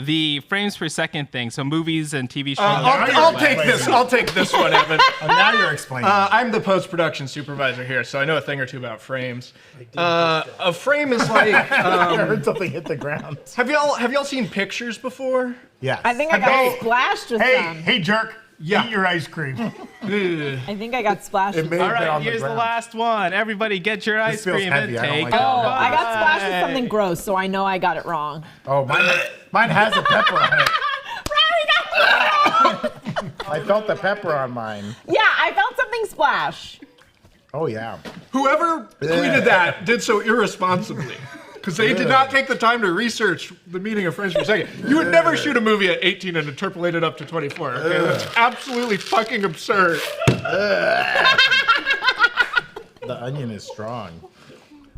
the frames per second thing. So movies and TV shows. I'll take this. I'll take this one, Evan. Now you're explaining. I'm the post-production supervisor here, so I know a thing or two about frames. A frame is like. I heard something hit the ground. Have y'all seen pictures before? Yes. I think I got splashed with some. Hey, jerk. Yeah. Eat your ice cream. I think I got splashed with may some. have All been right, on here's the ground. last one. Everybody get your ice feels cream heavy. and I don't take like a that. Oh, I got splashed with bite. something gross, so I know I got it wrong. Oh, mine has a pepper on it. I felt the pepper on mine. Yeah, I felt something splash. Oh, yeah. Whoever tweeted that did so irresponsibly. Because they did not take the time to research the meaning of frames per second. You would never shoot a movie at 18 and interpolate it up to 24. Okay? That's absolutely fucking absurd. The onion is strong.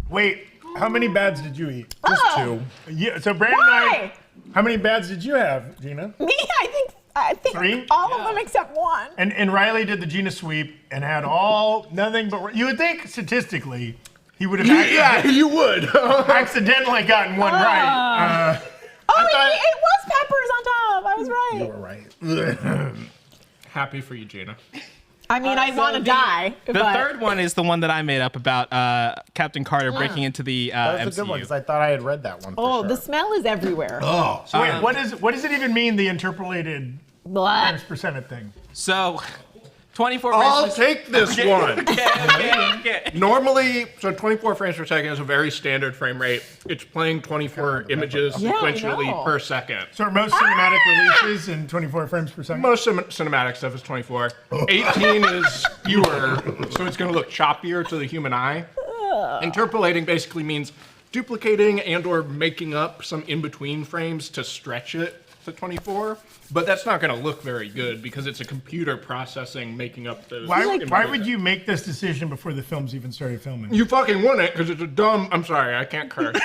Wait, how many bads did you eat? Just two. Yeah, so Brandon Why? how many bads did you have, Gina? Me, I think 3? all of them except one. And Riley did the Gina sweep and had nothing but. You would think statistically he would have You would. accidentally gotten one right. It was peppers on top. I was right. You were right. Happy for you, Gina. I mean, I want to die. The but third one is the one that I made up about Captain Carter breaking into the That was a good one MCU. because I thought I had read that one. Oh, For the sure. smell is everywhere. Oh, So wait, what does it even mean, the interpolated Blah. frames percent thing? So, 24 I'll frames per take this one. second. Normally, so 24 frames per second is a very standard frame rate. It's playing 24 images Yeah, I sequentially know. per second. So are most cinematic releases in 24 frames per second? Most cinematic stuff is 24. 18 is fewer, so it's going to look choppier to the human eye. Interpolating basically means duplicating and or making up some in-between frames to stretch it to 24. But that's not going to look very good because it's a computer processing making up those. Why images. would you make this decision before the films even started filming? You fucking won it because it's a dumb. I'm sorry, I can't curse.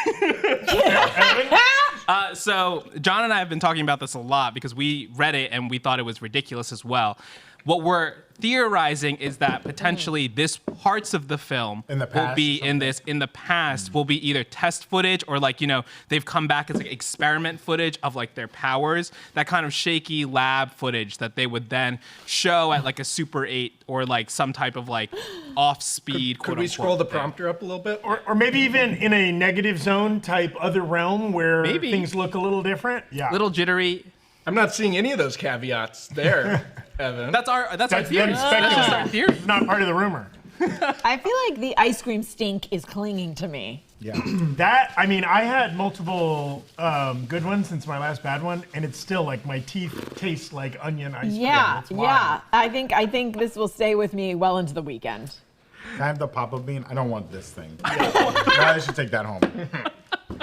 So, John and I have been talking about this a lot because we read it and we thought it was ridiculous as well. What we're theorizing is that potentially this parts of the film In the will past be or in the past will be either test footage or like, they've come back as like experiment footage of like their powers, that kind of shaky lab footage that they would then show at like a Super 8 or like some type of like off speed. Could we scroll the prompter up a little bit? Or maybe even in a negative zone type other realm where Maybe. things look a little different? Yeah. Little jittery. I'm not seeing any of those caveats there, Evan. That's our theory. them That's just our speculating. theory. It's not part of the rumor. I feel like the ice cream stink is clinging to me. yeah. I had multiple good ones since my last bad one, and it's still like my teeth taste like onion ice cream. Yeah, It's wild. yeah. I think this will stay with me well into the weekend. Can I have the Papa Bean? I don't want this thing. Riley should take that home.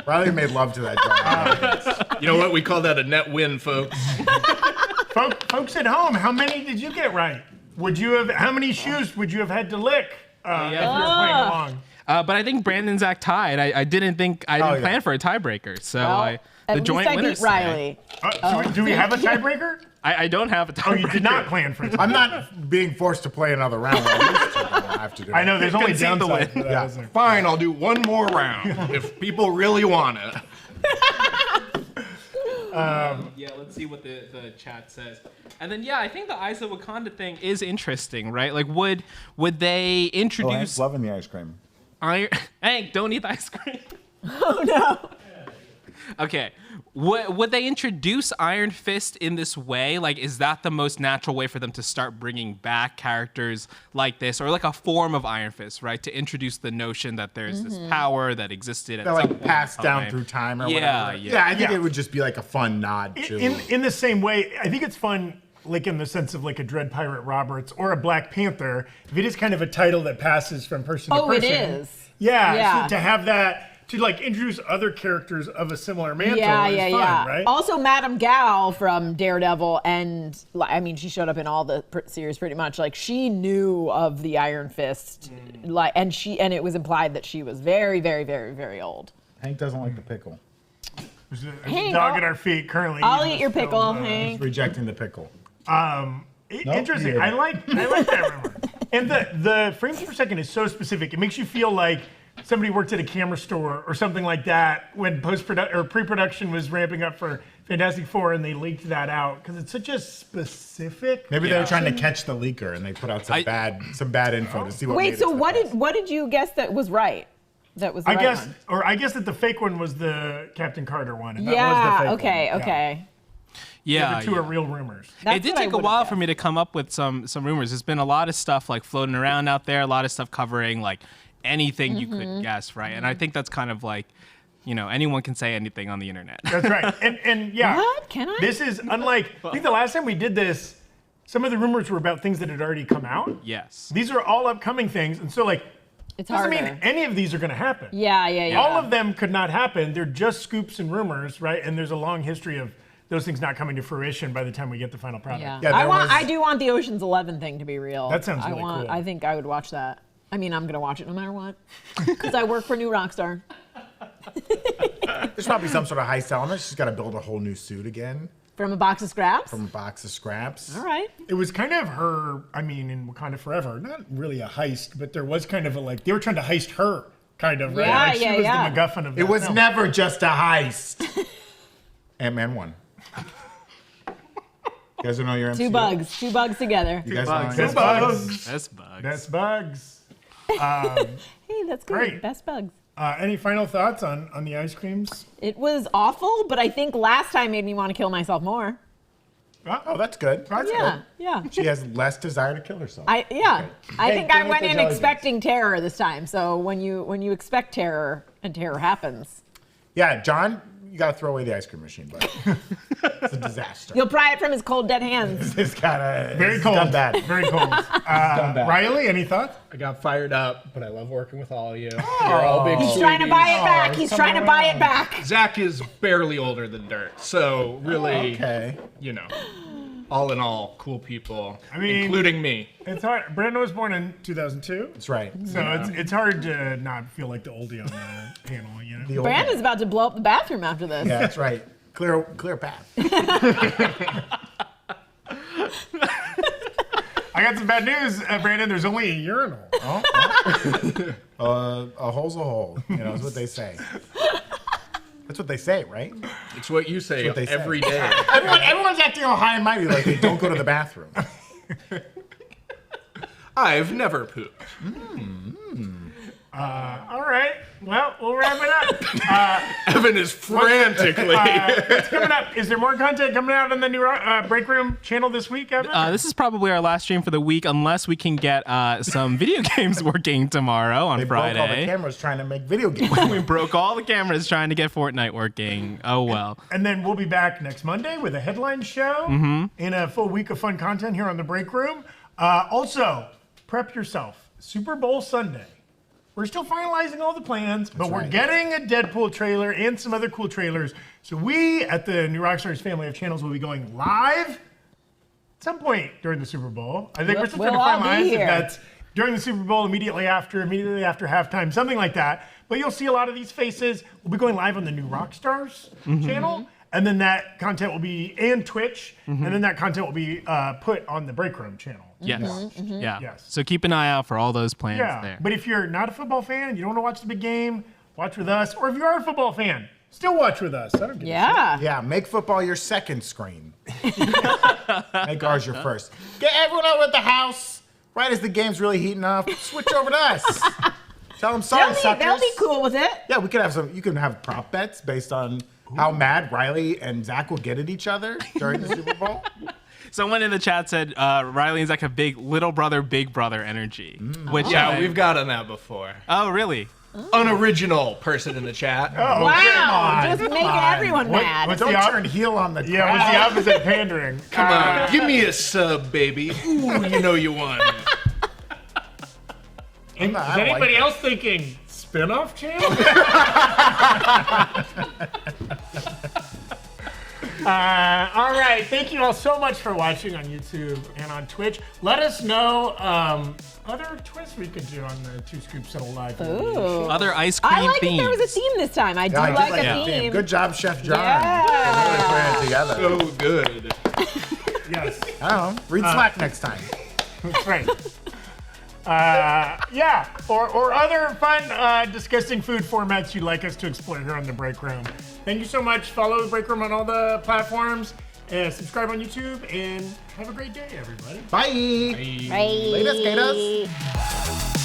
Riley made love to that dog. You know what? We call that a net win, folks. Folks at home, how many did you get right? How many shoes would you have had to lick if you were playing along? But I think Brandon Zach tied. I didn't yeah. plan for a tiebreaker. So Well, the at least joint I winners beat Riley. Do we have a tiebreaker? I don't have a tiebreaker. Oh, you did not plan for it. I'm not being forced to play another round. I used to, but I have to do it. I know there's only Concede the downside win. to that, isn't there? Fine, I'll do one more round if people really want it. Yeah, let's see what the chat says. And then I think the Eyes of Wakanda thing is interesting, right? Like would they introduce loving the ice cream. Iron Hank, don't eat the ice cream. Oh no. Okay. Would they introduce Iron Fist in this way? Like, is that the most natural way for them to start bringing back characters like this, or like a form of Iron Fist, right? To introduce the notion that there's this power that existed at They're some like point passed in down time. through time or Yeah, whatever. yeah. I think Yeah. it would just be like a fun nod to. In the same way, I think it's fun, like in the sense of like a Dread Pirate Roberts or a Black Panther, if it is kind of a title that passes from person to Oh, person. it is. Yeah, Yeah. So to have that, to like introduce other characters of a similar mantle is fun, right? Also, Madame Gal from Daredevil, and she showed up in all the series pretty much. Like, she knew of the Iron Fist, and it was implied that she was very, very, very, very old. Hank doesn't like the pickle. There's a Hank, dog at our feet currently. I'll eating eat your this pickle, film, Hank. Rejecting the pickle. Interesting. Weird. I like that rumor. And the frames per second is so specific. It makes you feel like somebody worked at a camera store or something like that when pre-production was ramping up for Fantastic Four, and they leaked that out because it's such a specific. Maybe they were trying to catch the leaker, and they put out some bad info to see what. Wait, made so it what did you guess that was right? That was the right one? I guess that the fake one was the Captain Carter one. And that was the fake one. Okay. The Yeah. other two are real rumors. That's It did what I take a would've while guessed. for me to come up with some rumors. There's been a lot of stuff like floating around out there, a lot of stuff covering like anything you could guess, right? And I think that's kind of like, anyone can say anything on the internet. That's right. And yeah. What? Can I? This is unlike, I think the last time we did this, some of the rumors were about things that had already come out. Yes. These are all upcoming things. And so like, It's doesn't harder. mean any of these are going to happen. Yeah. All of them could not happen. They're just scoops and rumors, right? And there's a long history of those things not coming to fruition by the time we get the final product. Yeah. Yeah, there was- I do want the Ocean's 11 thing to be real. That sounds really cool. I think I would watch that. I mean, I'm gonna watch it no matter what, because I work for New Rockstar. There's probably some sort of heist element. She's got to build a whole new suit again From a box of scraps. from a box of scraps. All right. It was kind of her, in Wakanda Forever, not really a heist, but there was kind of they were trying to heist her, kind of, right? Yeah, Like she yeah, was yeah. the MacGuffin of that It was film. never just a heist. Ant-Man 1. You guys don't know your MCU? Two bugs together. You guys bugs. know Best your MCU? bugs. That's bugs. Best bugs. Hey, that's good. Great. Best bugs. Any final thoughts on the ice creams? It was awful, but I think last time made me want to kill myself more. Oh, that's good. That's Yeah, good. yeah. She has less desire to kill herself. I Hey, think I give went it the in jelly expecting terror this time. So when you expect terror and terror happens, Yeah, John, you got to throw away the ice cream machine, but it's a disaster. you'll pry it from his cold dead hands. It's Very it's cold. done bad. Very cold. Riley, any thoughts? I got fired up, but I love working with all of you. You're all big He's trying to buy it back. it's He's trying to buy it back. Zach is barely older than Dirt, so really, Okay. all in all, cool people, mean- including me. It's hard. Brandon was born in 2002, That's right. so it's hard to not feel like the oldie on the panel, The old Brandon's about to blow up the bathroom after this. Yeah, that's right. Clear path. I got some bad news, Brandon. There's only a urinal. A hole's a hole. That's what they say. That's what they say, right? It's what you say what they say. every day. Everyone's acting all high and mighty like they don't go to the bathroom. I've never pooped. All right. Well, we'll wrap it up. Evan is frantically. What's coming up? Is there more content coming out on the new Breakroom channel this week, Evan? This is probably our last stream for the week, unless we can get some video games working tomorrow on They broke all the Friday. cameras trying to make video games. We broke all the cameras trying to get Fortnite working. Oh well. And then we'll be back next Monday with a headline show and a full week of fun content here on the Breakroom. Also, prep yourself. Super Bowl Sunday. We're still finalizing all the plans, but we're right. getting a Deadpool trailer and some other cool trailers. So we at the New Rockstars family of channels will be going live at some point during the Super Bowl. I think we're still trying to We'll all be finalize if here. that's during the Super Bowl, immediately after halftime, something like that. But you'll see a lot of these faces. We'll be going live on the New Rockstars channel. And then that content will be, and Twitch, and then that content will be put on the Breakroom channel. Yes. Yeah. Yes. So keep an eye out for all those plans Yeah, there. but if you're not a football fan, you don't want to watch the big game, watch with us. Or if you are a football fan, still watch with us. I don't give a shit. Yeah. Yeah, make football your second screen. Make ours your first. Get everyone over at the house. Right as the game's really heating up, switch over to us. Tell them sorry, suckers. They'll be cool with it. Yeah, we could have some. You can have prop bets based on how mad Riley and Zach will get at each other during the Super Bowl. Someone in the chat said Riley and Zach have big little brother, big brother energy. Which Yeah, we've gotten that before. Oh, really? Unoriginal person in the chat. Oh, Wow. on, Just making everyone mad. what's Don't the turn heel on the Yeah, what's the crowd. opposite of pandering? Come on, give me a sub, baby. Ooh, you know you won. I Is don't like anybody that. else thinking spin-off channel? All right, thank you all so much for watching on YouTube and on Twitch. Let us know other twists we could do on the Two Scoops Settle Live. Ooh. Other ice cream I like themes. that there was a theme this time. I do Yeah, I like did a the theme. Good job, Chef John. Yeah. Really putting it together. So good. Yes. I don't know. Read Slack next time. That's right. Yeah, or other fun, disgusting food formats you'd like us to explore here on the Break Room. Thank you so much. Follow the Break Room on all the platforms. Subscribe on YouTube, and have a great day, everybody. Bye. Right. Latest, Gators.